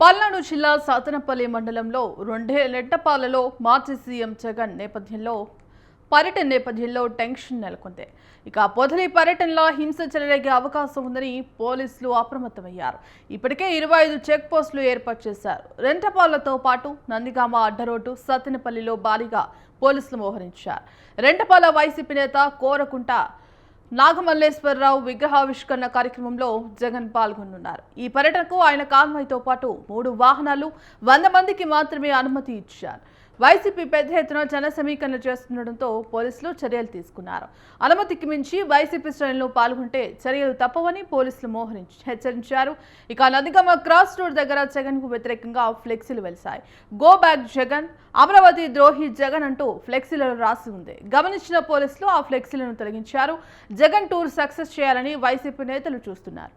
పల్నాడు జిల్లా సాతనపల్లి మండలంలో రెండేళ్లపాలలో మాజీ సీఎం జగన్ పర్యటన నేపథ్యంలో టెన్షన్ నెలకొంది. ఇక పొదలి పర్యటనలో హింస చెలరేగే అవకాశం ఉందని పోలీసులు అప్రమత్తమయ్యారు. ఇప్పటికే 25 చెక్ పోస్టులు ఏర్పాటు చేశారు. రెంటపాలతో పాటు నందిగామ అడ్డరోడ్డు సత్తెనపల్లిలో భారీగా పోలీసులు మోహరించారు. రెంటపాల వైసీపీ నేత కోరకుంట నాగమల్లేశ్వరరావు విగ్రహావిష్కరణ కార్యక్రమంలో జగన్ పాల్గొనున్నారు. ఈ పర్యటనకు ఆయన కాన్వాయ్తో పాటు 3 వాహనాలు 100 మందికి మాత్రమే అనుమతి ఇచ్చారు. వైసీపీ పెద్ద ఎత్తున జన సమీకరణ చేస్తుండటంతో పోలీసులు చర్యలు తీసుకున్నారు. అనుమతికి మించి వైసీపీ శ్రేణులు పాల్గొంటే చర్యలు తప్పవని పోలీసులు హెచ్చరించారు. ఇక నందిగామ క్రాస్ రోడ్ దగ్గర జగన్ కు వ్యతిరేకంగా ఫ్లెక్సీలు వెలిశాయి. గో బ్యాక్ జగన్, అమరావతి ద్రోహి జగన్ అంటూ ఫ్లెక్సీలలో రాసి ఉంది. గమనించిన పోలీసులు ఆ ఫ్లెక్సీలను తొలగించారు. జగన్ టూర్ సక్సెస్ చేయాలని వైసీపీ నేతలు చూస్తున్నారు.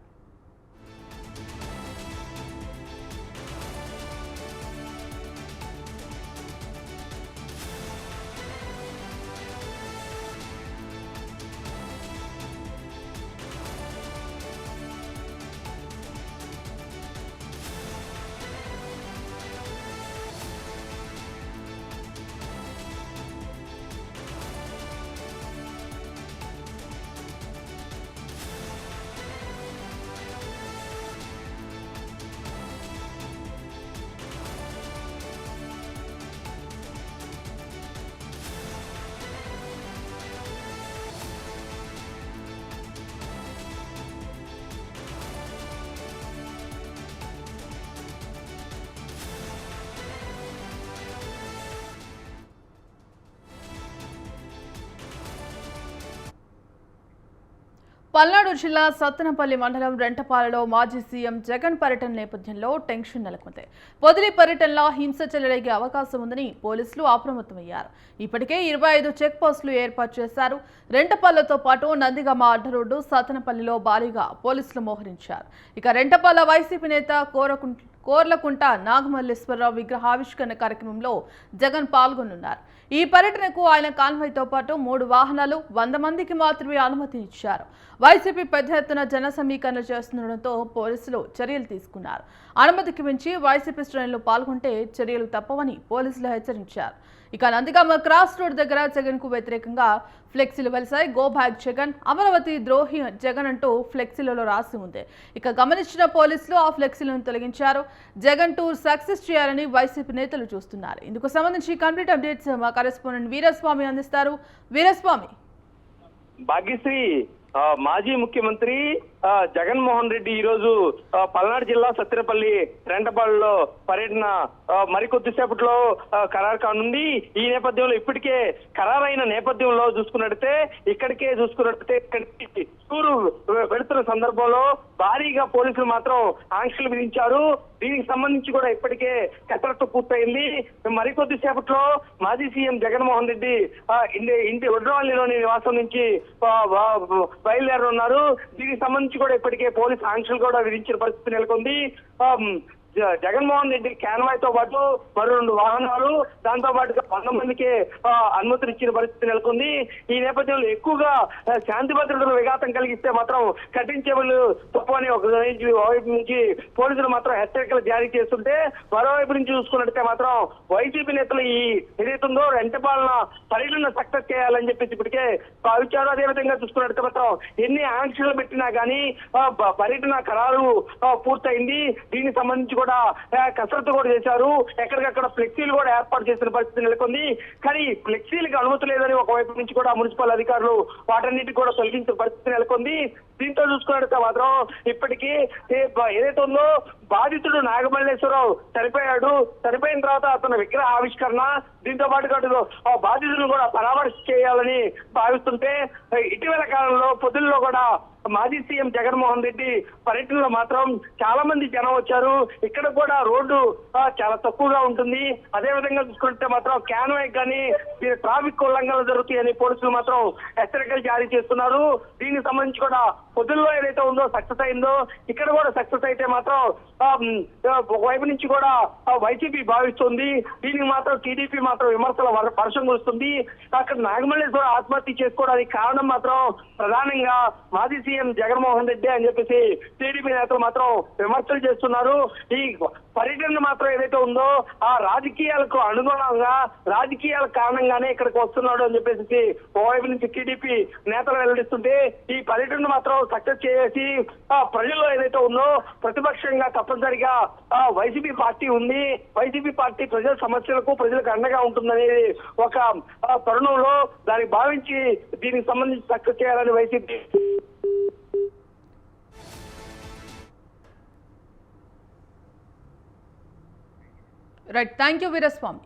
పల్నాడు జిల్లా సత్తెనపల్లి మండలం రెంటపాలలో మాజీ సీఎం జగన్ పర్యటన నేపథ్యంలో టెన్షన్ నెలకొంది. పొదిలి పర్యటనలో హింస చెలరేగే అవకాశం ఉందని పోలీసులు అప్రమత్తమయ్యారు. ఇప్పటికే 25 చెక్ పోస్టులు ఏర్పాటు చేశారు. రెంటపాలతో పాటు నందిగామ అడ్డరోడ్డు సత్తెనపల్లిలో భారీగా పోలీసులు మోహరించారు. ఇక రెంటపాల వైసీపీ నేత కోర్లకుంట నాగమల్లేశ్వరరావు విగ్రహావిష్కరణ కార్యక్రమంలో జగన్ పాల్గొనున్నారు. ఈ పర్యటనకు ఆయన కాన్వాయ్తో పాటు 3 వాహనాలు 100 మందికి మాత్రమే అనుమతి ఇచ్చారు. వైసీపీ పెద్ద ఎత్తున జన సమీకరణ చేస్తుండటంతో పోలీసులు చర్యలు తీసుకున్నారు. అనుమతికి మించి వైసీపీ శ్రేణులు పాల్గొంటే చర్యలు తప్పవని పోలీసులు హెచ్చరించారు. ఇక నందిగామ క్రాస్ రోడ్ దగ్గర జగన్ కు వ్యతిరేకంగా ఫ్లెక్సీలు వెలిశాయి. గో బ్యాక్ జగన్, అమరావతి ద్రోహి జగన్ అంటూ ఫ్లెక్సీలలో రాసి ఉంది. ఇక గమనించిన పోలీసులు ఆ ఫ్లెక్సీలను తొలగించారు. జగన్ టూర్ సక్సెస్ చేయాలని వైసీపీ నేతలు చూస్తున్నారు. ఇందుకు సంబంధించి కంప్లీట్ అప్డేట్స్ మా కరెస్పాండెంట్ వీరస్వామి అందిస్తారు. వీరస్వామి. భాగ్యశ్రీ, మాజీ ముఖ్యమంత్రి జగన్మోహన్ రెడ్డి ఈ రోజు పల్నాడు జిల్లా సత్తెనపల్లి రెంటపాలలో పర్యటన మరికొద్దిసేపట్లో ఖరారు కానుంది. ఈ నేపథ్యంలో ఇప్పటికే ఖరారైన నేపథ్యంలో ఇక్కడికి టూరు వెళుతున్న సందర్భంలో భారీగా పోలీసులు మాత్రం ఆంక్షలు విధించారు. దీనికి సంబంధించి కూడా ఇప్పటికే కసరత్తు పూర్తయింది. మరికొద్ది సేపట్లో మాజీ సీఎం జగన్మోహన్ రెడ్డి ఇంటి ఒడ్రవల్లిలోని నివాసం నుంచి బయలుదేరనున్నారు. దీనికి సంబంధించి కూడా ఇప్పటికే పోలీసు ఆంక్షలు కూడా విధించిన పరిస్థితి నెలకొంది. జగన్మోహన్ రెడ్డి కాన్వాయ్తో పాటు మరో 2 వాహనాలు, దాంతో పాటుగా 100 మందికి అనుమతులు ఇచ్చిన పరిస్థితి నెలకొంది. ఈ నేపథ్యంలో ఎక్కువగా శాంతి భద్రతలు విఘాతం కలిగిస్తే మాత్రం కఠించేవాళ్ళు తప్పు అని ఒకవైపు నుంచి పోలీసులు మాత్రం హెచ్చరికలు జారీ చేస్తుంటే, మరోవైపు నుంచి చూసుకున్నట్టే మాత్రం వైసీపీ నేతలు ఈ ఏదైతుందో రెంటపాలన పర్యటన సక్సెస్ చేయాలని చెప్పేసి ఇప్పటికే భావించారు. అదేవిధంగా చూసుకున్నట్టే మాత్రం ఎన్ని ఆంక్షలు పెట్టినా కానీ పర్యటన ఖరారు పూర్తయింది. దీనికి సంబంధించి కూడా కసరత్తు కూడా చేశారు. ఎక్కడికక్కడ ఫ్లెక్సీలు కూడా ఏర్పాటు చేసిన పరిస్థితి నెలకొంది. కానీ ఫ్లెక్సీలకు అనుమతి లేదని ఒకవైపు నుంచి కూడా మున్సిపల్ అధికారులు వాటన్నిటి కూడా తొలగించిన పరిస్థితి నెలకొంది. దీంతో చూసుకున్నట్టు మాత్రం ఇప్పటికీ ఏదైతే ఉందో బాధితుడు నాగమల్లేశ్వరరావు చనిపోయిన తర్వాత అతను విగ్రహ ఆవిష్కరణ, దీంతో పాటు బాధితులను కూడా పరామర్శ చేయాలని భావిస్తుంటే, ఇటీవల కాలంలో పొద్దుల్లో కూడా మాజీ సీఎం జగన్మోహన్ రెడ్డి పర్యటనలో మాత్రం చాలా మంది జనం వచ్చారు. ఇక్కడ కూడా రోడ్డు చాలా తక్కువగా ఉంటుంది. అదే విధంగా చూసుకుంటే మాత్రం క్యాన్వాయ్ కానీ ట్రాఫిక్ ఉల్లంఘనలు జరుగుతాయని పోలీసులు మాత్రం హెచ్చరికలు జారీ చేస్తున్నారు. దీనికి సంబంధించి కూడా పొద్దుల్లో ఏదైతే ఉందో సక్సెస్ అయిందో, ఇక్కడ కూడా సక్సెస్ అయితే మాత్రం ఒకవైపు నుంచి కూడా వైసీపీ భావిస్తుంది. దీనికి మాత్రం టీడీపీ మాత్రం విమర్శల వర్షం కురుస్తుంది. అక్కడ నాగమల్లేశ్వర ఆత్మహత్య చేసుకోవడానికి కారణం మాత్రం ప్రధానంగా మాజీ సీఎం జగన్మోహన్ రెడ్డి అని చెప్పేసి టీడీపీ నేతలు మాత్రం విమర్శలు చేస్తున్నారు. ఈ పర్యటన మాత్రం ఏదైతే ఉందో ఆ రాజకీయాలకు అనుగుణంగా రాజకీయాల కారణంగానే ఇక్కడికి వస్తున్నాడు అని చెప్పేసి ఓవైపు నుంచి టీడీపీ నేతలు వెల్లడిస్తుంటే ఈ పర్యటన మాత్రం సక్సెస్ చేసి ప్రజల్లో ఏదైతే ఉందో ప్రతిపక్షంగా తప్పనిసరిగా వైసీపీ పార్టీ ఉంది. వైసీపీ పార్టీ ప్రజల సమస్యలకు ప్రజలకు అండగా ఉంటుందనేది ఒక తరుణంలో దానికి భావించి దీనికి సంబంధించి సక్సెస్ చేయాలని YCP. Right, thank you Veeraswamy.